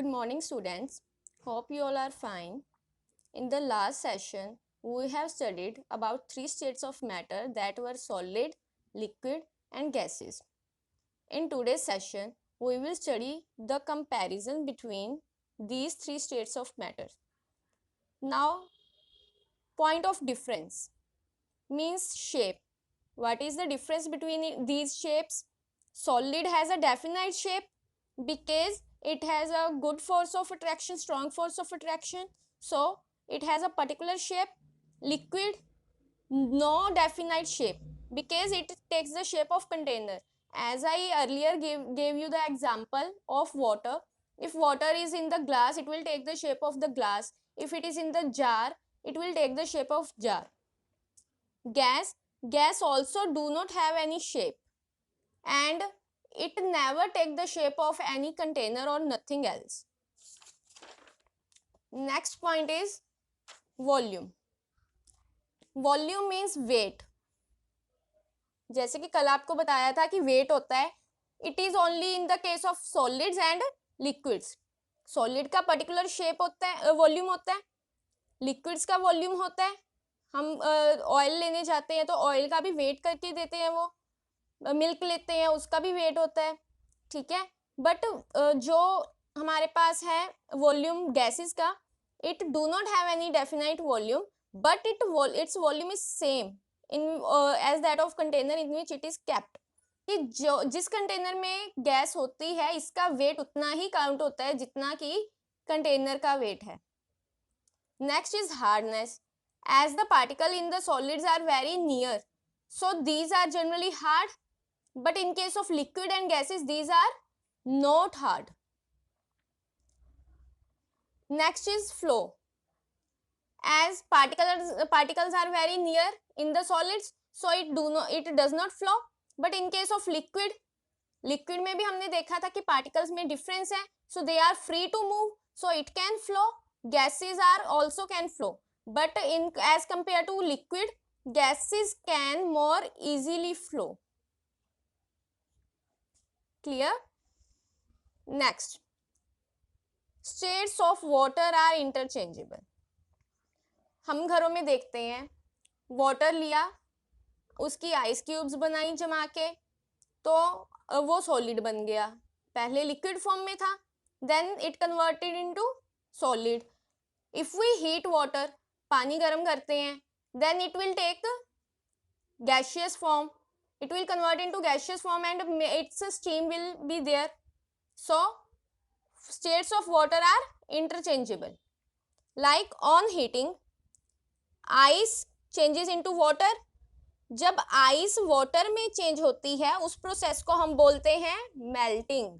Good morning, students. Hope you all are fine. In the last session, we have studied about three states of matter that were solid, liquid, and gases. In today's session, we will study the comparison between these three states of matter. Now, point of difference means shape. What is the difference between these shapes? Solid has a definite shape because it has a good force of attraction, strong force of attraction, so it has a particular shape. Liquid, no definite shape because it takes the shape of container. As I earlier gave you the example of water. If water is in the glass, it will take the shape of the glass. If it is in the jar, it will take the shape of jar. Gas also do not have any shape, and it never take the shape of any container or nothing else. Next point is volume. Volume means weight. जैसे कि कल आपको बताया था कि wait होता है, it is only in the case of solids and liquids. Solid का पर्टिकुलर शेप होता है, वॉल्यूम होता है. लिक्विड्स का वॉल्यूम होता है. हम ऑयल लेने जाते हैं तो ऑयल का भी वेट करके देते हैं, वो मिल्क लेते हैं उसका भी वेट होता है, ठीक है. बट जो हमारे पास है वॉल्यूम गैसेस का, it do not have any definite volume, but its volume is same in as that of container in which it is kept. कि जो जिस कंटेनर में गैस होती है, इसका वेट उतना ही काउंट होता है जितना कि कंटेनर का वेट है. Next is hardness. As the particle in the solids are very near, so these are generally hard, but in case of liquid and gases, these are not hard. Next is flow. As particles are very near in the solids, so it does not flow. But in case of liquid में भी हमने देखा था कि particles में difference है, so they are free to move, so it can flow. Gases are also can flow, but as compared to liquid, gases can more easily flow. Clear? Next, states of water are interchangeable. हम घरों में देखते हैं, water लिया, उसकी ice cubes बनाई जमा के, तो वो सॉलिड बन गया. पहले लिक्विड फॉर्म में था, then it converted into solid. If we heat water, पानी गर्म करते हैं, then it will take gaseous form. It will convert into gaseous form and its steam will be there. So states of water are interchangeable. Like on heating, ice changes into water. जब ice water में change होती है, उस process को हम बोलते हैं melting.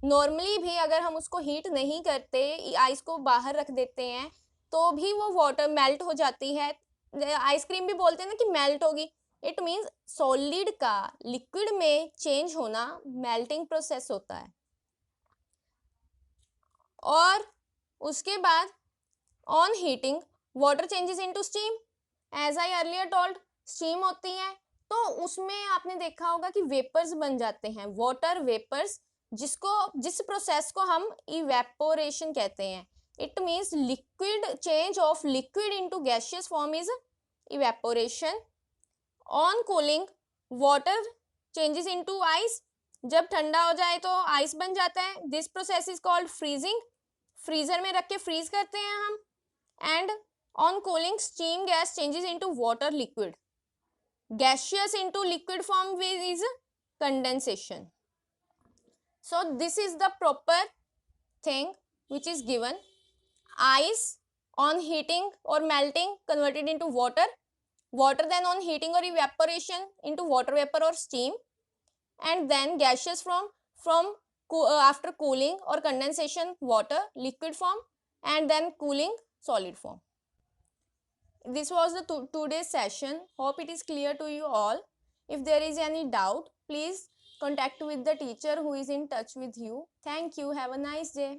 Normally भी अगर हम उसको हीट नहीं करते, आइस को बाहर रख देते हैं, तो भी वो वाटर मेल्ट हो जाती है. आइसक्रीम भी बोलते हैं ना कि मेल्ट होगी. इट मीन्स सॉलिड का लिक्विड में चेंज होना मेल्टिंग प्रोसेस होता है. और उसके बाद on heating water changes into steam. As I earlier told, steam होती है तो उसमें आपने देखा होगा कि वेपर्स बन जाते हैं, वाटर वेपर्स, जिस प्रोसेस को हम इवेपोरेशन कहते हैं. It means liquid change of liquid into gaseous form is evaporation. On cooling, water changes into ice. जब ठंडा हो जाए तो आइस बन जाता है. This process is called freezing. Freezer में रख के फ्रीज करते हैं हम. And on cooling, steam gas changes into water liquid. Gaseous into liquid form is condensation. So this is the proper thing which is given. Ice on heating or melting converted into water, water then on heating or evaporation into water vapor or steam, and then gaseous from after cooling or condensation water liquid form, and then cooling solid form. This was the today's session. Hope it is clear to you all. If there is any doubt, please contact with the teacher who is in touch with you. Thank you. Have a nice day.